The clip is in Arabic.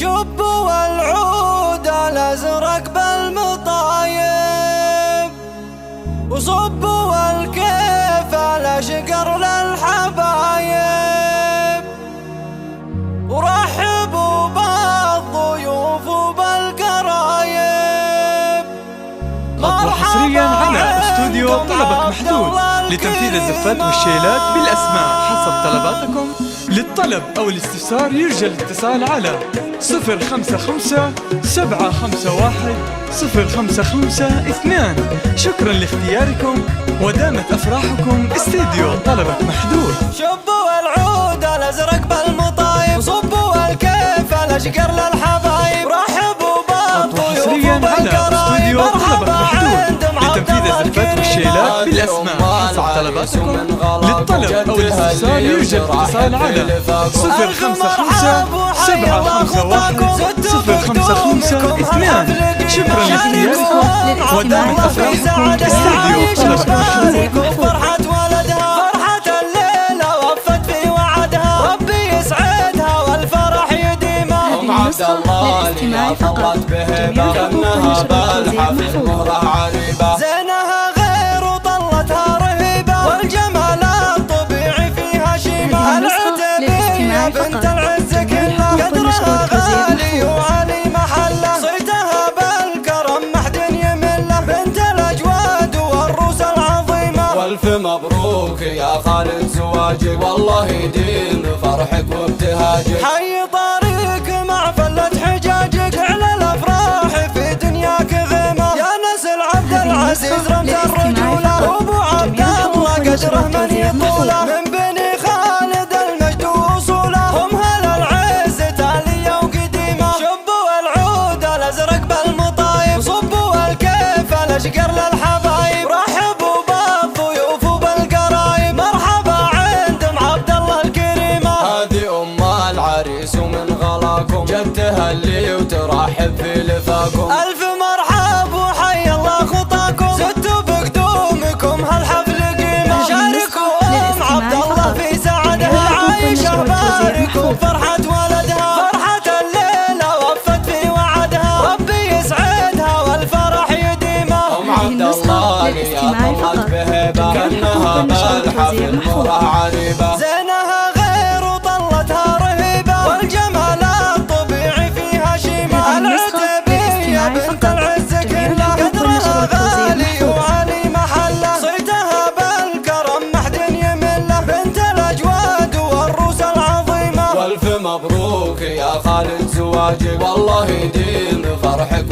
شبوا العود الازرق بالمطايب، وصبوا الكيف على شقر للحبايب، ورحبوا بالضيوف وبالقرايب. اطلع حصريا على استوديو طلبك محدود لتنفيذ الزفات والشيلات بالاسماء حسب طلباتكم. للطلب او الاستفسار يرجى الاتصال على 055 751 055 شكرا لاختياركم ودامت افراحكم. استوديو طلبك محدود. شبوا العود الازرق بالمطايب، وصبوا الكيف على شقر للحبايب، رحبوا بالضيوف وبالقرايب. مرحبا لتنفيذ الزفات والشيلات بالاسماء حسب طلباتكم. للطلب او الاستفسار يرجى الاتصال على 055 751 055 شكرا لاختياركم ودامت افراحكم. استوديو طلبك محدود. فرحة ولدها فرحة الليلة وفت في وعدها، ربي يسعدها والفرح يديمها. ام عبد الله اللي فضلت بهبه، كانها بالحفل مهره عريبه، زينها غير وطلتها رهيبه، والجمال الطبيعي فيها شيمه. العتبية بنت العز كلها، قدرها غالي وعلي محله، صيتها بالكرم محد يمله، بنت الاجواد والروس العظيمه. والف مبروك يا خالد زواجك، والله يديم فرحك وابتهاجك. حي طريق مع فلة حجاجك، على الافراح في دنياك غيمه. يا نسل عبد العزيز رمز الرجوله، وابو عبد الله قدره من يطوله، من بني خالد المجد وصوله، هم هل العز تاليه وقديمه. شبوا العود الازرق بالمطايب، وصبوا الكيف على شقر للحبايب، رحبوا بالضيوف وبالقرايب. مرحبا عند ام عبد الله الكريمه، هذه ام العريس ومن غلاكم، جت تهلي وترحب في لفاكم. الف مرحب وحي الله خطاكم، زدتوا بقدومكم هالحفل قيمه. شاركوا ام عبد الله في سعدها، عايشه باركوا فرحة ولدها، فرحة الليلة وفت في وعدها، ربي يسعدها والفرح يديمه. ام عبد الله اللي فضلت بهبه، كانها بالحفل مهره عريبه، زينها غير وطلتها رهيبه، والجمال الطبيعي فيها شيمه. العتبية بنت العز كلها، قدرها غالي وعلي محله، صيتها بالكرم محد يمله، بنت الاجواد والروس العظيمه. والف مبروك يا خالد زواجك، والله يديم فرحك